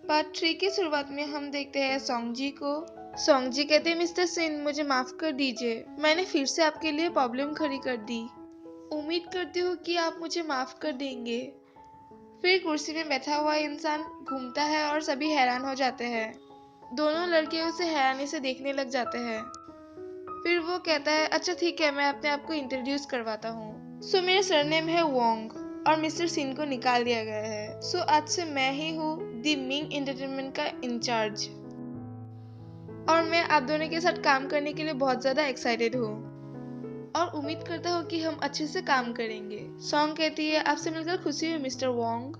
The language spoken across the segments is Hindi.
पार्ट 3 की शुरुआत में हम देखते हैं सोंगजी को। सोंगजी कहते हैं, मिस्टर सिन मुझे माफ कर दीजिए, मैंने फिर से आपके लिए प्रॉब्लम खड़ी कर दी। उम्मीद करती हूँ कि आप मुझे माफ कर देंगे। फिर कुर्सी में बैठा हुआ इंसान घूमता है और सभी हैरान हो जाते हैं। दोनों लड़के उसे हैरानी से देखने लग जाते हैं। फिर वो कहता है, अच्छा ठीक है, मैं अपने आप को इंट्रोड्यूस करवाता हूँ। सो मेरा सरनेम है वोंग और मिस्टर सिन को निकाल दिया गया है। सो आज से मैं ही हूँ दी मिंग एंटरटेनमेंट का इंचार्ज और मैं आप दोनों के साथ काम करने के लिए बहुत ज्यादा एक्साइटेड हूँ और उम्मीद करता हूँ कि हम अच्छे से काम करेंगे। सॉन्ग कहती है, आपसे मिलकर खुशी हुई मिस्टर वोंग।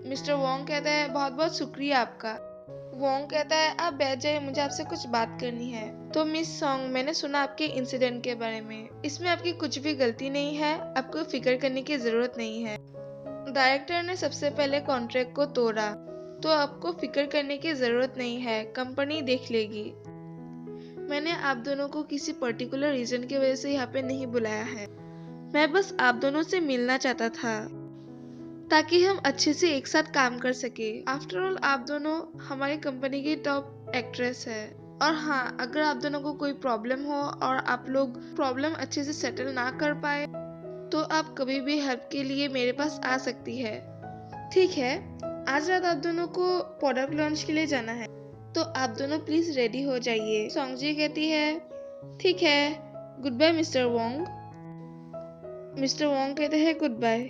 मिस्टर वोंग कहता है, बहुत बहुत शुक्रिया आपका। वोंग कहता है, आप बैठ जाइए, मुझे आपसे कुछ बात करनी है। तो मिस सॉन्ग, मैंने सुना आपके इंसिडेंट के बारे में, इसमें आपकी कुछ भी गलती नहीं है, आपको फिक्र करने की जरूरत नहीं है। डायरेक्टर ने सबसे पहले कॉन्ट्रैक्ट को तोड़ा, तो आपको फिक्र करने की जरूरत नहीं है, कंपनी देख लेगी। मैंने आप दोनों को किसी पर्टिकुलर रीजन की वजह से यहाँ पे नहीं बुलाया है, मैं बस आप दोनों से मिलना चाहता था ताकि हम अच्छे से एक साथ काम कर सके। आफ्टर ऑल आप दोनों हमारी कंपनी की टॉप एक्ट्रेस है और हाँ, अगर आप दोनों को कोई प्रॉब्लम हो और आप लोग प्रॉब्लम अच्छे से सेटल ना कर पाए तो आप कभी भी हेल्प के लिए मेरे पास आ सकती है। ठीक है, आज रात आप दोनों को प्रोडक्ट लॉन्च के लिए जाना है, तो आप दोनों प्लीज रेडी हो जाइए। सोंगजी कहती है, ठीक है, good bye mister Wong. Mister Wong कहते हैं गुड बाय।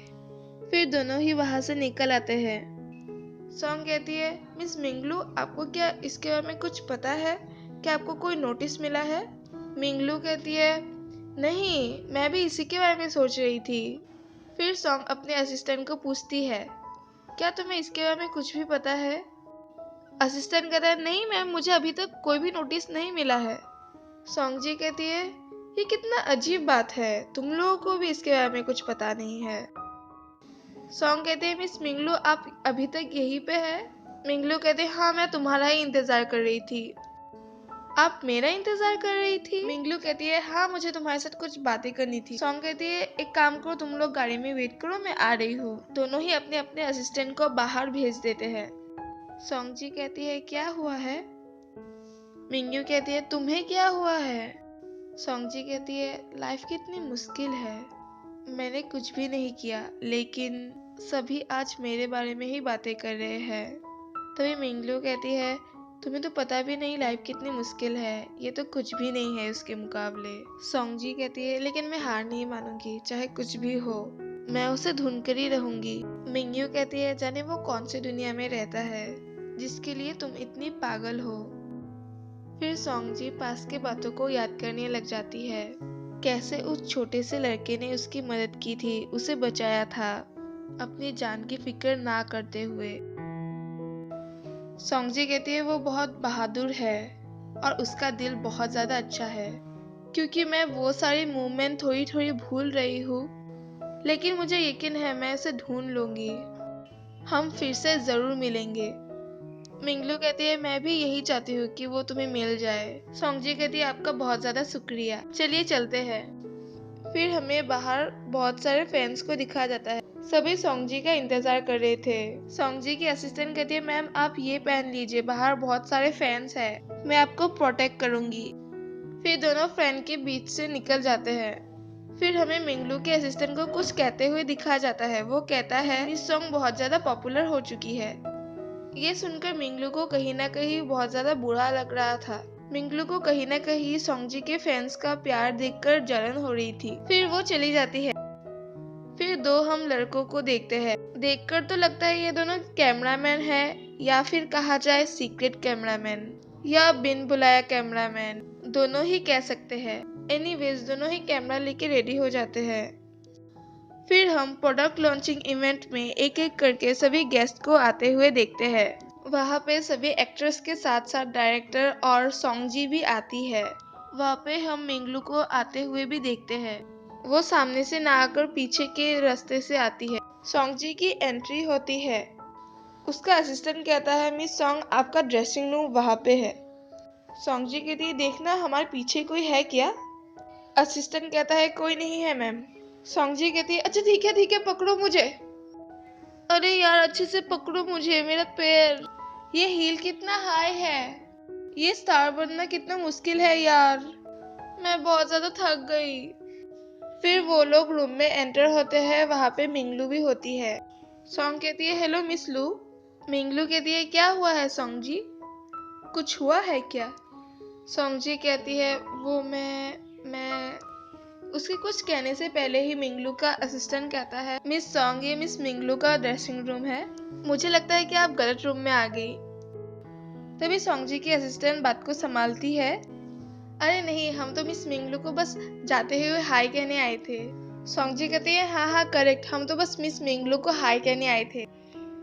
फिर दोनों ही वहां से निकल आते हैं। सॉन्ग कहती है, मिस मिंगलू, आपको क्या इसके बारे में कुछ पता है? क्या आपको कोई नोटिस मिला है? मिंगलू कहती है, नहीं, मैं भी इसी के बारे में सोच रही थी। फिर सॉन्ग अपने असिस्टेंट को पूछती है, क्या तुम्हें इसके बारे में कुछ भी पता है? असिस्टेंट कहता है, नहीं मैम, मुझे अभी तक कोई भी नोटिस नहीं मिला है। सोंगजी कहती है, ये कितना अजीब बात है, तुम लोगों को भी इसके बारे में कुछ पता नहीं है। सॉन्ग कहते हैं, मिस मिंगलू, आप अभी तक यहीं पे है? मिंगलू कहते हैं, हाँ, मैं तुम्हारा ही इंतजार कर रही थी। आप मेरा इंतजार कर रही थी? मिंगलू कहती है, हाँ, मुझे तुम्हारे साथ कुछ बातें करनी थी। सॉन्ग कहती है, एक काम करो, तुम लोग गाड़ी में वेट करो, मैं आ रही हूँ। दोनों ही अपने अपने असिस्टेंट को बाहर भेज देते हैं। सोंगजी कहती है, क्या हुआ है? मिंगलू कहती है, तुम्हें क्या हुआ है? सोंगजी कहती है, लाइफ कितनी मुश्किल है, मैंने कुछ भी नहीं किया, लेकिन सभी आज मेरे बारे में ही बातें कर रहे हैं। तभी मिंगलू कहती है, तुम्हें तो पता भी नहीं लाइफ कितनी मुश्किल है, ये तो कुछ भी नहीं है उसके मुकाबले। सोंगजी कहती है, लेकिन मैं हार नहीं मानूंगी, चाहे कुछ भी हो, मैं उसे ढूंढ कर ही रहूंगी। मिंगलू कहती है, जाने वो कौन सी दुनिया में रहता है जिसके लिए तुम इतनी पागल हो। फिर सोंगजी पास के बातों को याद करने लग जाती है, कैसे उस छोटे से लड़के ने उसकी मदद की थी, उसे बचाया था, अपनी जान की फिक्र ना करते हुए। सोंगजी कहती है, वो बहुत बहादुर है और उसका दिल बहुत ज्यादा अच्छा है, क्योंकि मैं वो सारी मूवमेंट थोड़ी थोड़ी भूल रही हूँ, लेकिन मुझे यकीन है मैं उसे ढूंढ लूंगी, हम फिर से जरूर मिलेंगे। मिंगलू कहती है, मैं भी यही चाहती हूँ कि वो तुम्हें मिल जाए। सोंगजी कहती है, आपका बहुत ज्यादा शुक्रिया, चलिए चलते हैं। फिर हमें बाहर बहुत सारे फैंस को दिखाया जाता है, सभी सोंगजी का इंतजार कर रहे थे। सोंगजी की असिस्टेंट कहती है, मैम आप ये पहन लीजिए, बाहर बहुत सारे फैंस हैं, मैं आपको प्रोटेक्ट करूंगी। फिर दोनों फैन के बीच से निकल जाते हैं। फिर हमें मिंगलू के असिस्टेंट को कुछ कहते हुए दिखाया जाता है, वो कहता है, इस सॉन्ग बहुत ज्यादा पॉपुलर हो चुकी है। ये सुनकर मिंगलू को कहीं ना कहीं बहुत ज्यादा बुरा लग रहा था। मिंगलू को कहीं ना कहीं सोंगजी के फैंस का प्यार देखकर जलन हो रही थी। फिर वो चली जाती है। फिर दो हम लड़कों को देखते हैं, देखकर तो लगता है ये दोनों कैमरामैन है, या फिर कहा जाए सीक्रेट कैमरामैन या बिन बुलाया कैमरामैन, दोनों ही कह सकते हैं। एनीवेज दोनों ही कैमरा लेके रेडी हो जाते हैं। फिर हम प्रोडक्ट लॉन्चिंग इवेंट में एक एक करके सभी गेस्ट को आते हुए देखते हैं। वहाँ पे सभी एक्ट्रेस के साथ साथ डायरेक्टर और सोंगजी भी आती है। वहाँ पे हम मिंगलू को आते हुए भी देखते हैं, वो सामने से ना आकर पीछे के रास्ते से आती है। सोंगजी की एंट्री होती है, उसका असिस्टेंट कहता है, मिस सोंग, आपका ड्रेसिंग रूम वहाँ पे है। सोंगजी कहती है, देखना हमारे पीछे कोई है क्या? असिस्टेंट कहता है, कोई नहीं है मैम। सोंगजी कहती है, अच्छा ठीक है, पकड़ो मुझे। अरे यार, अच्छे से पकड़ो मुझे, मेरा पैर, ये हील कितना हाई है, ये स्टार बनना कितना मुश्किल है यार, मैं बहुत ज्यादा थक गई। फिर वो लोग रूम में एंटर होते हैं, वहाँ पे मिंगलू भी होती है। सॉन्ग कहती है हेलो मिस लू। मिंगलू कहती है क्या हुआ है सॉन्ग जी, कुछ हुआ है क्या? सॉन्ग जी कहती है वो मैं उसके कुछ कहने से पहले ही मिंगलू का असिस्टेंट कहता है मिस सॉन्ग ये मिस मिंगलू का ड्रेसिंग रूम है, मुझे लगता है कि आप गलत रूम में आ गई। तभी सॉन्ग जी की असिस्टेंट बात को संभालती है, अरे नहीं हम तो मिस मिंगलू को बस जाते हुए हाय कहने आए थे। सॉन्ग जी कहते हैं हाँ हाँ करेक्ट, हम तो बस मिस मिंगलू को हाय कहने आए थे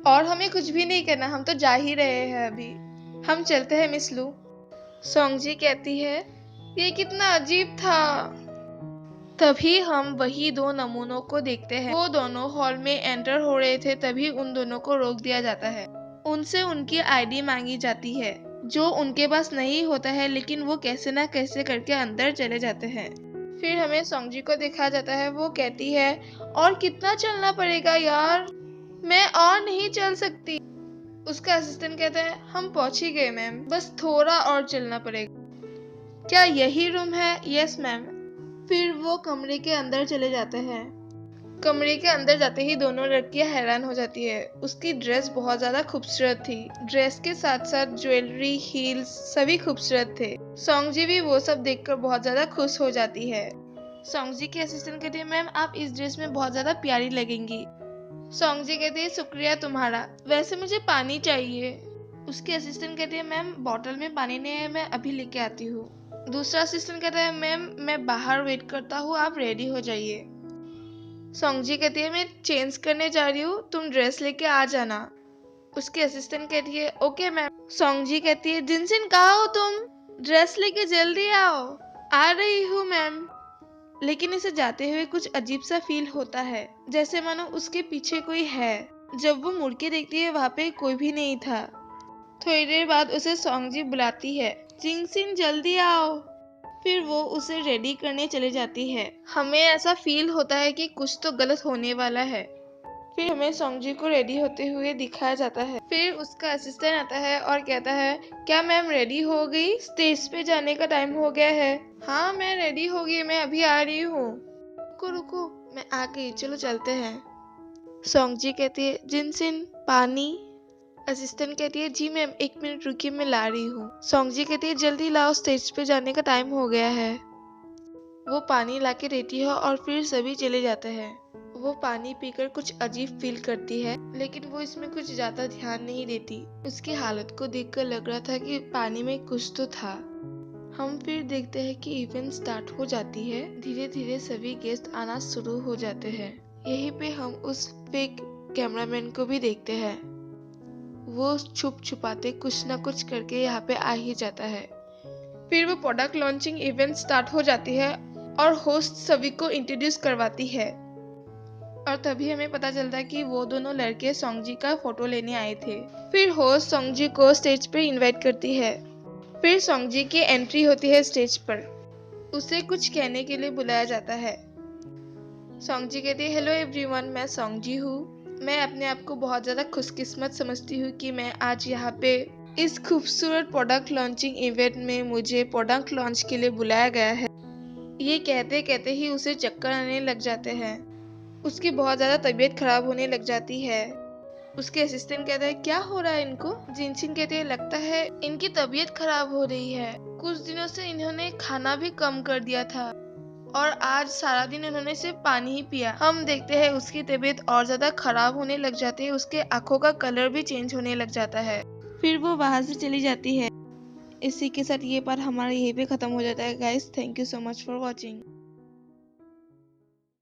और हमें कुछ भी नहीं करना, हम तो जा ही रहे हैं अभी, हम चलते हैं मिस लू। सॉन्ग जी कहती है ये कितना अजीब था। तभी हम वही दो नमूनों को देखते हैं, वो दोनों हॉल में एंटर हो रहे थे, तभी उन दोनों को रोक दिया जाता है, उनसे उनकी आईडी मांगी जाती है जो उनके पास नहीं होता है, लेकिन वो कैसे ना कैसे करके अंदर चले जाते हैं। फिर हमें सॉन्ग जी को दिखाया जाता है, वो कहती है और कितना चलना पड़ेगा यार, मैं और नहीं चल सकती। उसका असिस्टेंट कहता है हम पहुंच ही गए मैम, बस थोड़ा और चलना पड़ेगा। क्या यही रूम है? Yes ma'am. फिर वो कमरे के अंदर चले जाते हैं। कमरे के अंदर जाते ही दोनों लड़कियां हैरान हो जाती है, उसकी ड्रेस बहुत ज्यादा खूबसूरत थी, ड्रेस के साथ साथ ज्वेलरी हील्स सभी खूबसूरत थे। सॉन्ग जी भी वो सब देखकर बहुत ज्यादा खुश हो जाती है। सॉन्ग जी के असिस्टेंट कहते हैं मैम आप इस ड्रेस में बहुत ज्यादा प्यारी लगेंगी। सॉन्ग जी कहते हैं शुक्रिया तुम्हारा, वैसे मुझे पानी चाहिए। उसके असिस्टेंट कहते हैं मैम बॉटल में पानी नहीं है, मैं अभी लेके आती हूँ। दूसरा असिस्टेंट कहता है मैम मैं बाहर वेट करता हूँ, आप रेडी हो जाइए। सॉन्ग जी कहती है मैं चेंज करने जा रही हूँ, तुम ड्रेस लेके आ जाना। उसकी असिस्टेंट कहती है ओके मैम। सॉन्ग जी कहती है जिनसिन कहाँ हो तुम, ड्रेस लेके जल्दी आओ। आ रही हूँ मैम। लेकिन इसे जाते हुए कुछ अजीब सा फील होता है, जैसे मानो उसके पीछे कोई है। जब वो मुड़ के देखती है वहाँ पे कोई भी नहीं था। थोड़ी देर बाद उसे सॉन्ग जी बुलाती है, जिनसिन जल्दी आओ। फिर वो उसे रेडी करने चली जाती है। हमें ऐसा फील होता है कि कुछ तो गलत होने वाला है। फिर हमें सॉन्ग जी को रेडी होते हुए दिखाया जाता है। फिर उसका असिस्टेंट आता है और कहता है क्या मैम रेडी हो गई, स्टेज पे जाने का टाइम हो गया है। हाँ मैं रेडी हो गई, मैं अभी आ रही हूँ। रुको रुको मैं आ गई, चलो चलते हैं। सॉन्ग जी कहती है जिनसिन पानी। असिस्टेंट कहती है जी मैम 1 मिनट रुकिए मैं ला रही हूँ। सॉन्ग जी कहती है जल्दी लाओ, स्टेज पे जाने का टाइम हो गया है। वो पानी लाके देती है और फिर सभी चले जाते हैं। वो पानी पीकर कुछ अजीब फील करती है, लेकिन वो इसमें कुछ ज्यादा ध्यान नहीं देती। उसकी हालत को देखकर लग रहा था कि पानी में कुछ तो था। हम फिर देखते हैं कि इवेंट स्टार्ट हो जाती है, धीरे धीरे सभी गेस्ट आना शुरू हो जाते हैं। यहीं पे हम उस फेक कैमरामैन को भी देखते हैं, वो छुप छुपाते कुछ ना कुछ करके यहाँ पे आ ही जाता है। फिर वो प्रोडक्ट लॉन्चिंग इवेंट स्टार्ट हो जाती है और होस्ट सभी को इंट्रोड्यूस करवाती है। और तभी हमें पता चलता है कि वो दोनों लड़के सॉन्ग जी का फोटो लेने आए थे। फिर होस्ट सॉन्ग जी को स्टेज पे इनवाइट करती है। फिर सॉन्ग जी की एंट्री होती है स्टेज पर, उसे कुछ कहने के लिए बुलाया जाता है। सॉन्ग जी कहती है हेलो एवरीवन, मैं सॉन्ग जी हूँ। मैं अपने आप को बहुत ज्यादा खुशकिस्मत समझती हूँ कि मैं आज यहाँ पे इस खूबसूरत प्रोडक्ट लॉन्चिंग इवेंट में मुझे प्रोडक्ट लॉन्च के लिए बुलाया गया है। ये कहते कहते ही उसे चक्कर आने लग जाते हैं, उसकी बहुत ज्यादा तबीयत खराब होने लग जाती है। उसके असिस्टेंट कहता है क्या हो रहा है इनको। जिनसिन कहते हैं लगता है इनकी तबीयत खराब हो रही है, कुछ दिनों से इन्होंने खाना भी कम कर दिया था और आज सारा दिन इन्होंने सिर्फ पानी ही पिया। हम देखते हैं उसकी तबीयत और ज्यादा खराब होने लग जाती है, उसके आंखों का कलर भी चेंज होने लग जाता है। फिर वो वहां से चली जाती है। इसी के साथ ये पार्ट हमारा यहीं पे खत्म हो जाता है guys. Thank you so much for watching.